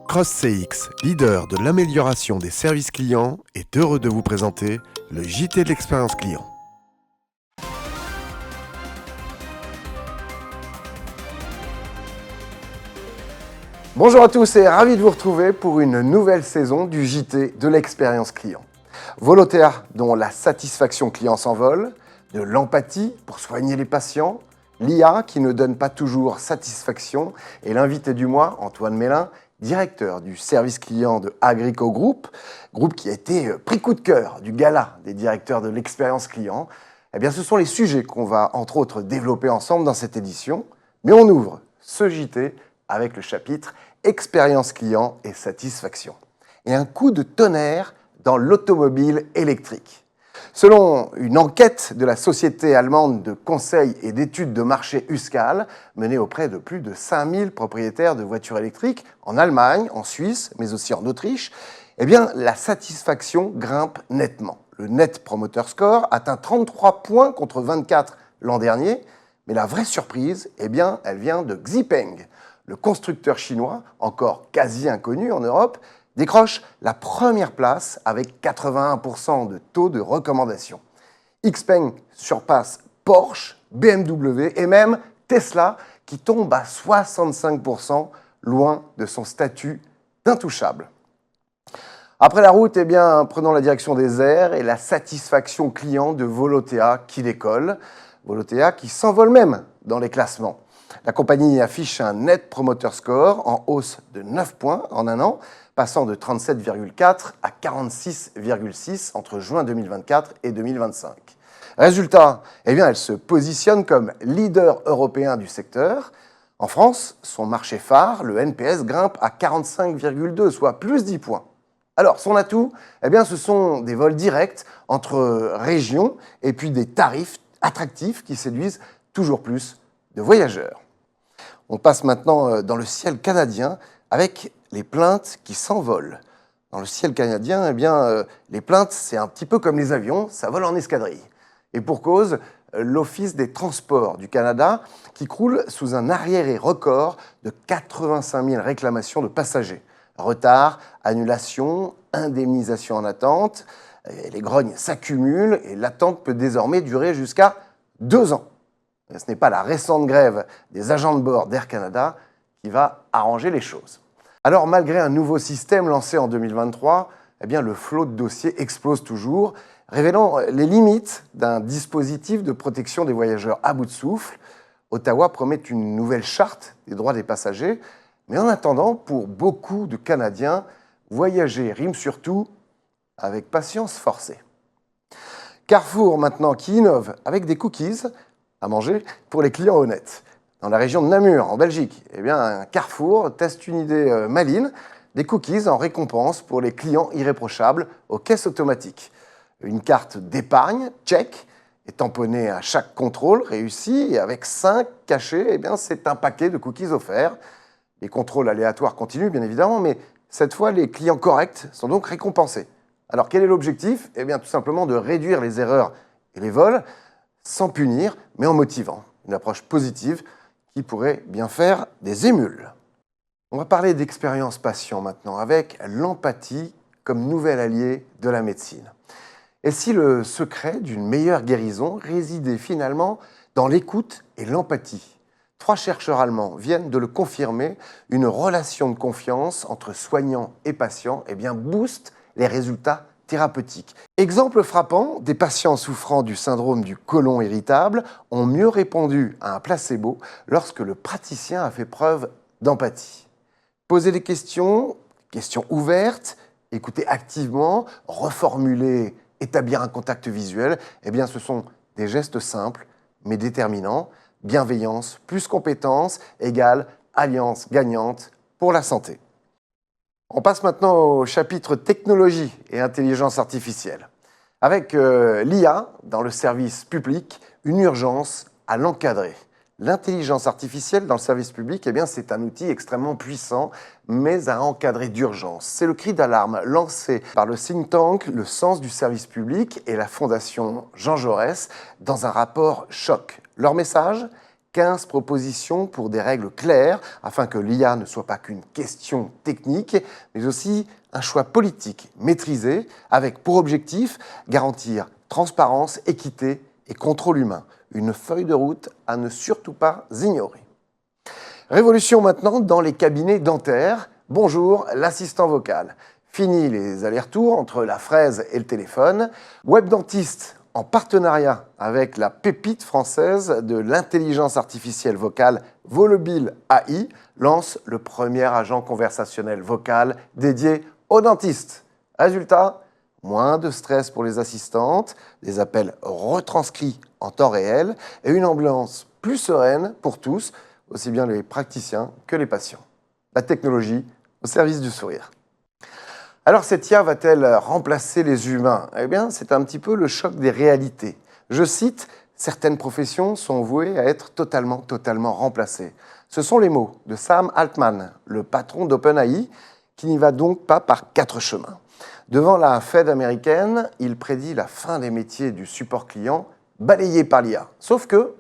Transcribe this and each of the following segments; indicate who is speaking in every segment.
Speaker 1: CrossCX, leader de l'amélioration des services clients, est heureux de vous présenter le JT de l'expérience client.
Speaker 2: Bonjour à tous et ravi de vous retrouver pour une nouvelle saison du JT de l'expérience client. Volotea, dont la satisfaction client s'envole, de l'empathie pour soigner les patients, l'IA qui ne donne pas toujours satisfaction et l'invité du mois, Antoine Mélin, directeur du service client de Agrico Group, groupe qui a été prix coup de cœur du gala des directeurs de l'expérience client. Eh bien, ce sont les sujets qu'on va entre autres développer ensemble dans cette édition. Mais on ouvre ce JT avec le chapitre expérience client et satisfaction. Et un coup de tonnerre dans l'automobile électrique. Selon une enquête de la société allemande de conseil et d'études de marché USCAL, menée auprès de plus de 5000 propriétaires de voitures électriques en Allemagne, en Suisse, mais aussi en Autriche, eh bien, la satisfaction grimpe nettement. Le Net Promoter Score atteint 33 points contre 24 l'an dernier, mais la vraie surprise, eh bien, elle vient de Xpeng. Le constructeur chinois, encore quasi inconnu en Europe, décroche la première place avec 81% de taux de recommandation. Xpeng surpasse Porsche, BMW et même Tesla qui tombe à 65%, loin de son statut d'intouchable. Après la route, eh bien, prenons la direction des airs et la satisfaction client de Volotea qui décolle. Volotea qui s'envole même dans les classements. La compagnie affiche un Net Promoter Score en hausse de 9 points en un an, passant de 37,4 à 46,6 entre juin 2024 et 2025. Résultat, eh bien, elle se positionne comme leader européen du secteur. En France, son marché phare, le NPS, grimpe à 45,2, soit plus 10 points. Alors, son atout, eh bien, ce sont des vols directs entre régions et puis des tarifs attractifs qui séduisent toujours plus de voyageurs. On passe maintenant dans le ciel canadien avec les plaintes qui s'envolent. Dans le ciel canadien, eh bien, les plaintes, c'est un petit peu comme les avions, ça vole en escadrille. Et pour cause, l'Office des transports du Canada qui croule sous un arriéré record de 85 000 réclamations de passagers. Retard, annulation, indemnisation en attente, les grognes s'accumulent et l'attente peut désormais durer jusqu'à 2 ans. Ce n'est pas la récente grève des agents de bord d'Air Canada qui va arranger les choses. Alors, malgré un nouveau système lancé en 2023, eh bien, le flot de dossiers explose toujours, révélant les limites d'un dispositif de protection des voyageurs à bout de souffle. Ottawa promet une nouvelle charte des droits des passagers, mais en attendant, pour beaucoup de Canadiens, voyager rime surtout avec patience forcée. Carrefour, maintenant, qui innove avec des cookies à manger pour les clients honnêtes. Dans la région de Namur, en Belgique, eh bien, un Carrefour teste une idée maligne, des cookies en récompense pour les clients irréprochables aux caisses automatiques. Une carte d'épargne, check, est tamponnée à chaque contrôle réussi et avec 5 cachets, eh bien, c'est un paquet de cookies offerts. Les contrôles aléatoires continuent, bien évidemment, mais cette fois, les clients corrects sont donc récompensés. Alors, quel est l'objectif ? Eh bien, tout simplement de réduire les erreurs et les vols, sans punir, mais en motivant. Une approche positive qui pourrait bien faire des émules. On va parler d'expérience patient maintenant, avec l'empathie comme nouvel allié de la médecine. Et si le secret d'une meilleure guérison résidait finalement dans l'écoute et l'empathie ? 3 chercheurs allemands viennent de le confirmer, une relation de confiance entre soignants et patients eh bien, booste les résultats thérapeutiques. Exemple frappant, des patients souffrant du syndrome du côlon irritable ont mieux répondu à un placebo lorsque le praticien a fait preuve d'empathie. Poser des questions ouvertes, écouter activement, reformuler, établir un contact visuel, eh bien ce sont des gestes simples mais déterminants. Bienveillance plus compétence égale alliance gagnante pour la santé. On passe maintenant au chapitre technologie et intelligence artificielle. Avec l'IA dans le service public, une urgence à l'encadrer. L'intelligence artificielle dans le service public, eh bien, c'est un outil extrêmement puissant, mais à encadrer d'urgence. C'est le cri d'alarme lancé par le think tank Le Sens du service public et la Fondation Jean Jaurès dans un rapport choc. Leur message ? 15 propositions pour des règles claires, afin que l'IA ne soit pas qu'une question technique, mais aussi un choix politique maîtrisé, avec pour objectif garantir transparence, équité et contrôle humain. Une feuille de route à ne surtout pas ignorer. Révolution maintenant dans les cabinets dentaires. Bonjour, l'assistant vocal. Fini les allers-retours entre la fraise et le téléphone. WebDentist, en partenariat avec la pépite française de l'intelligence artificielle vocale Volubile AI, lance le premier agent conversationnel vocal dédié aux dentistes. Résultat, moins de stress pour les assistantes, des appels retranscrits en temps réel et une ambiance plus sereine pour tous, aussi bien les praticiens que les patients. La technologie au service du sourire. Alors cette IA va-t-elle remplacer les humains ? Eh bien, c'est un petit peu le choc des réalités. Je cite, « Certaines professions sont vouées à être totalement remplacées ». Ce sont les mots de Sam Altman, le patron d'OpenAI, qui n'y va donc pas par 4 chemins. Devant la Fed américaine, il prédit la fin des métiers du support client balayés par l'IA. Sauf que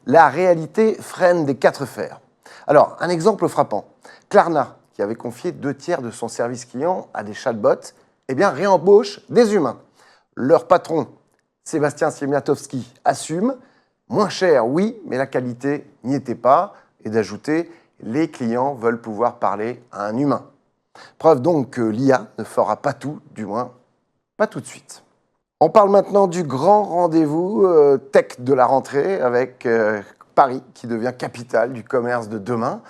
Speaker 2: la réalité freine des 4 fers. Alors, un exemple frappant. Klarna, qui avait confié 2/3 de son service client à des chatbots, eh bien, réembauche des humains. Leur patron, Sébastien Siemiatowski, assume « Moins cher, oui, mais la qualité n'y était pas » et d'ajouter « Les clients veulent pouvoir parler à un humain ». Preuve donc que l'IA ne fera pas tout, du moins pas tout de suite. On parle maintenant du grand rendez-vous tech de la rentrée avec Paris qui devient capitale du commerce de demain.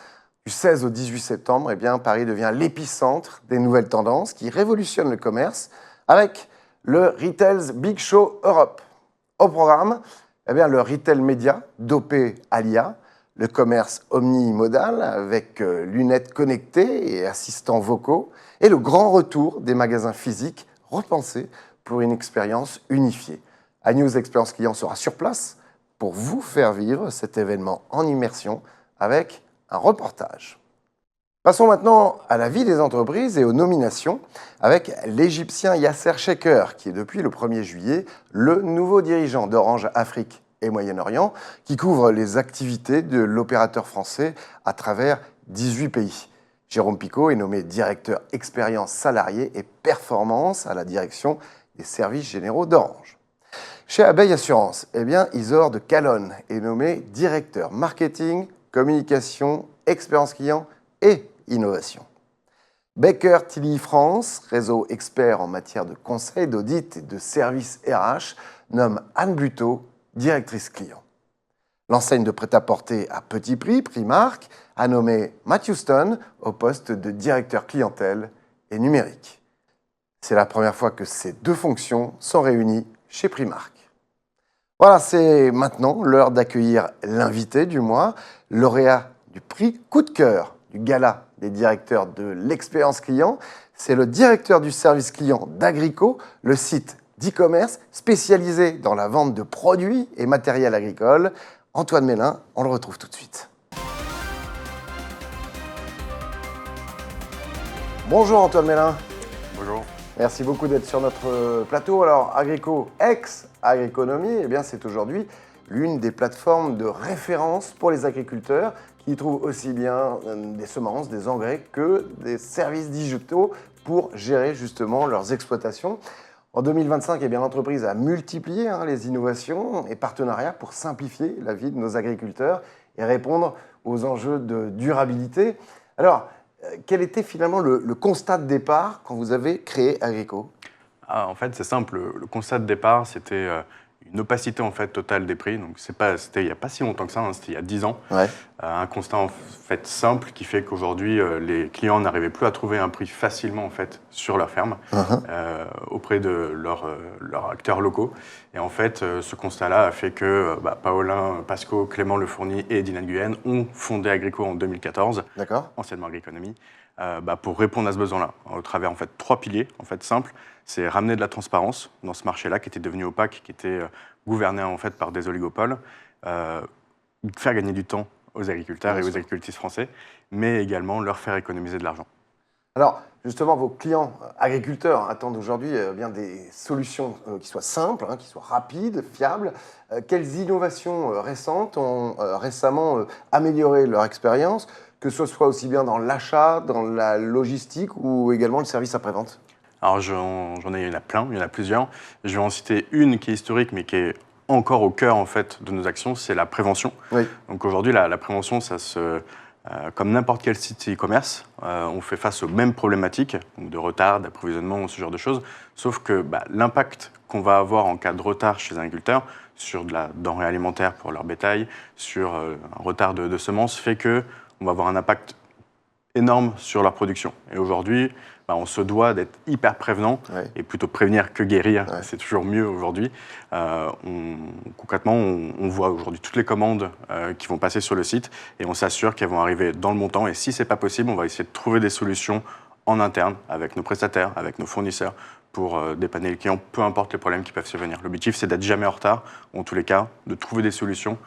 Speaker 2: Du 16 au 18 septembre, eh bien, Paris devient l'épicentre des nouvelles tendances qui révolutionnent le commerce avec le Retail's Big Show Europe. Au programme, eh bien, le retail média dopé à l'IA, le commerce omnimodal avec lunettes connectées et assistants vocaux, et le grand retour des magasins physiques repensés pour une expérience unifiée. iNews Expérience Client sera sur place pour vous faire vivre cet événement en immersion avec un reportage. Passons maintenant à la vie des entreprises et aux nominations avec l'Égyptien Yasser Sheker, qui est depuis le 1er juillet le nouveau dirigeant d'Orange Afrique et Moyen-Orient, qui couvre les activités de l'opérateur français à travers 18 pays. Jérôme Picot est nommé directeur expérience salariée et performance à la direction des services généraux d'Orange. Chez Abeille Assurance, eh bien, Isor de Calonne est nommé directeur marketing, communication, expérience client et innovation. Baker Tilly France, réseau expert en matière de conseil, d'audit et de services RH, nomme Anne Buteau directrice client. L'enseigne de prêt-à-porter à petit prix, Primark, a nommé Matthew Stone au poste de directeur clientèle et numérique. C'est la première fois que ces 2 fonctions sont réunies chez Primark. Voilà, c'est maintenant l'heure d'accueillir l'invité du mois, lauréat du prix Coup de cœur du Gala des directeurs de l'expérience client. C'est le directeur du service client d'Agrico, le site d'e-commerce spécialisé dans la vente de produits et matériel agricole. Antoine Mélin, on le retrouve tout de suite. Bonjour Antoine Mélin.
Speaker 3: Bonjour.
Speaker 2: Merci beaucoup d'être sur notre plateau. Alors, Agrico, ex-Agriconomie, eh bien, c'est aujourd'hui l'une des plateformes de référence pour les agriculteurs qui trouvent aussi bien des semences, des engrais que des services digitaux pour gérer justement leurs exploitations. En 2025, eh bien, l'entreprise a multiplié les innovations et partenariats pour simplifier la vie de nos agriculteurs et répondre aux enjeux de durabilité. Alors, quel était finalement le constat de départ quand vous avez créé Agrico ?
Speaker 3: En fait, c'est simple. Le constat de départ, c'était une opacité en fait totale des prix. Donc, c'était il n'y a pas si longtemps que ça, c'était il y a 10 ans.
Speaker 2: Ouais.
Speaker 3: Un constat en fait simple qui fait qu'aujourd'hui, les clients n'arrivaient plus à trouver un prix facilement en fait sur leur ferme auprès de leurs acteurs locaux. Et en fait, ce constat-là a fait que Paolin, Pasco, Clément Le Fournier et Dylan Guyenne ont fondé Agrico en 2014, anciennement Agriconomie, pour répondre à ce besoin-là, au travers en fait 3 piliers en fait simples. C'est ramener de la transparence dans ce marché-là qui était devenu opaque, qui était gouverné en fait par des oligopoles, faire gagner du temps aux agriculteurs et aux agricultrices français, mais également leur faire économiser de l'argent.
Speaker 2: Alors, justement, vos clients agriculteurs attendent aujourd'hui bien des solutions qui soient simples, qui soient rapides, fiables. Quelles innovations récentes ont récemment amélioré leur expérience, que ce soit aussi bien dans l'achat, dans la logistique ou également le service après-vente?
Speaker 3: Alors il y en a plein, il y en a plusieurs. Je vais en citer une qui est historique, mais qui est encore au cœur en fait de nos actions, c'est la prévention.
Speaker 2: Oui.
Speaker 3: Donc aujourd'hui, la prévention, comme n'importe quel site e-commerce, on fait face aux mêmes problématiques, donc de retard, d'approvisionnement, ce genre de choses, sauf que l'impact qu'on va avoir en cas de retard chez un agriculteur sur de la denrée alimentaire pour leur bétail, sur un retard de semences, fait qu'on va avoir un impact énorme sur leur production. Et aujourd'hui, on se doit d'être hyper prévenant, et plutôt prévenir que guérir, c'est toujours mieux aujourd'hui. Concrètement, on voit aujourd'hui toutes les commandes qui vont passer sur le site et on s'assure qu'elles vont arriver dans le montant. Et si ce n'est pas possible, on va essayer de trouver des solutions en interne avec nos prestataires, avec nos fournisseurs pour dépanner les clients, peu importe les problèmes qui peuvent survenir. L'objectif, c'est d'être jamais en retard, ou en tous les cas, de trouver des solutions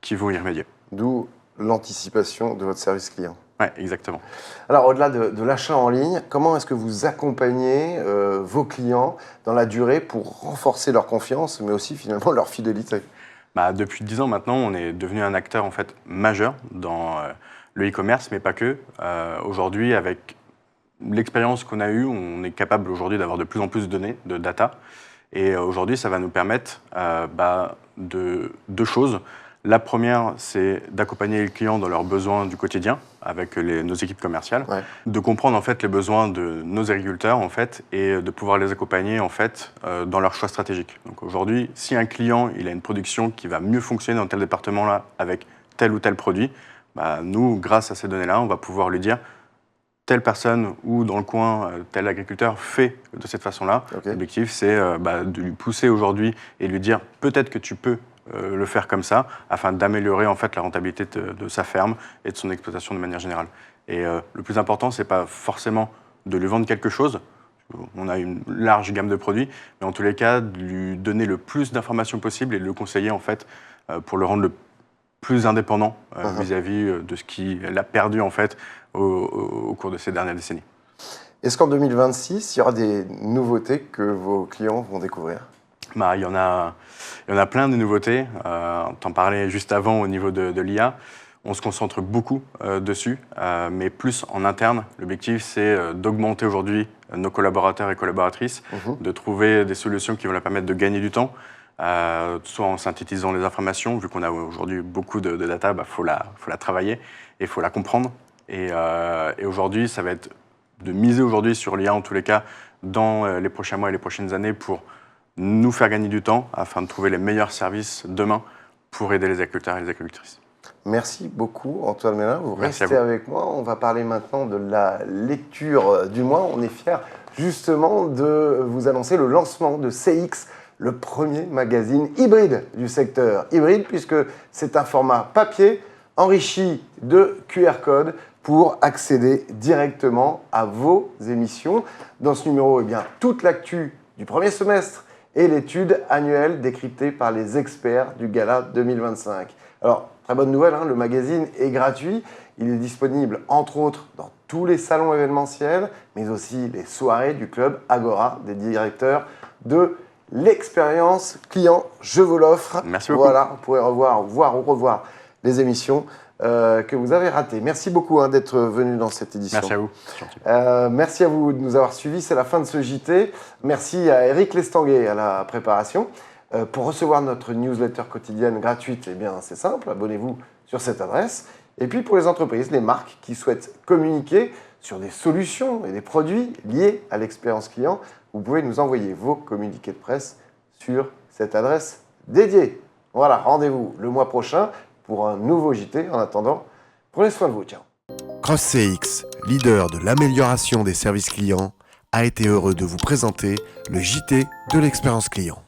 Speaker 3: qui vont y remédier.
Speaker 2: D'où l'anticipation de votre service client.
Speaker 3: Oui, exactement.
Speaker 2: Alors, au-delà de l'achat en ligne, comment est-ce que vous accompagnez vos clients dans la durée pour renforcer leur confiance, mais aussi finalement leur fidélité?
Speaker 3: Depuis 10 ans maintenant, on est devenu un acteur en fait majeur dans le e-commerce, mais pas que. Aujourd'hui, avec l'expérience qu'on a eue, on est capable aujourd'hui d'avoir de plus en plus de données, de data. Et aujourd'hui, ça va nous permettre de deux choses. La première, c'est d'accompagner les clients dans leurs besoins du quotidien avec nos équipes commerciales, de comprendre en fait les besoins de nos agriculteurs en fait et de pouvoir les accompagner en fait dans leurs choix stratégiques. Donc aujourd'hui, si un client il a une production qui va mieux fonctionner dans tel département-là avec tel ou tel produit, nous, grâce à ces données-là, on va pouvoir lui dire telle personne ou dans le coin, tel agriculteur fait de cette façon-là. L'objectif, c'est de lui pousser aujourd'hui et lui dire peut-être que tu peux le faire comme ça, afin d'améliorer en fait la rentabilité de sa ferme et de son exploitation de manière générale. Et le plus important, c'est pas forcément de lui vendre quelque chose. On a une large gamme de produits, mais en tous les cas, de lui donner le plus d'informations possible et de le conseiller en fait pour le rendre le plus indépendant vis-à-vis de ce qu'il a perdu en fait au cours de ces dernières décennies.
Speaker 2: Est-ce qu'en 2026, il y aura des nouveautés que vos clients vont découvrir?
Speaker 3: Il y en a plein de nouveautés. On t'en parlait juste avant au niveau de l'IA. On se concentre beaucoup dessus, mais plus en interne. L'objectif, c'est d'augmenter aujourd'hui nos collaborateurs et collaboratrices, de trouver des solutions qui vont leur permettre de gagner du temps, soit en synthétisant les informations. Vu qu'on a aujourd'hui beaucoup de data, faut la travailler et il faut la comprendre. Et aujourd'hui, ça va être de miser aujourd'hui sur l'IA, en tous les cas, dans les prochains mois et les prochaines années pour nous faire gagner du temps afin de trouver les meilleurs services demain pour aider les agriculteurs et les agricultrices.
Speaker 2: Merci beaucoup Antoine Mélin, vous
Speaker 3: Merci
Speaker 2: restez avec moi. On va parler maintenant de la lecture du mois. On est fiers justement de vous annoncer le lancement de CX, le premier magazine hybride du secteur. Hybride puisque c'est un format papier enrichi de QR codes pour accéder directement à vos émissions. Dans ce numéro, toute l'actu du premier semestre et l'étude annuelle décryptée par les experts du Gala 2025. Alors, très bonne nouvelle, le magazine est gratuit. Il est disponible, entre autres, dans tous les salons événementiels, mais aussi les soirées du club Agora, des directeurs de l'expérience client. Je vous l'offre.
Speaker 3: Merci beaucoup.
Speaker 2: Voilà, vous pourrez voir ou revoir les émissions que vous avez ratées. Merci beaucoup d'être venu dans cette édition.
Speaker 3: Merci à vous.
Speaker 2: Merci à vous de nous avoir suivis. C'est la fin de ce JT. Merci à Eric Lestanguet à la préparation. Pour recevoir notre newsletter quotidienne gratuite, c'est simple. Abonnez-vous sur cette adresse. Et puis pour les entreprises, les marques qui souhaitent communiquer sur des solutions et des produits liés à l'expérience client, vous pouvez nous envoyer vos communiqués de presse sur cette adresse dédiée. Voilà, rendez-vous le mois prochain pour un nouveau JT. En attendant, prenez soin de vous. Ciao.
Speaker 1: CrossCX, leader de l'amélioration des services clients, a été heureux de vous présenter le JT de l'expérience client.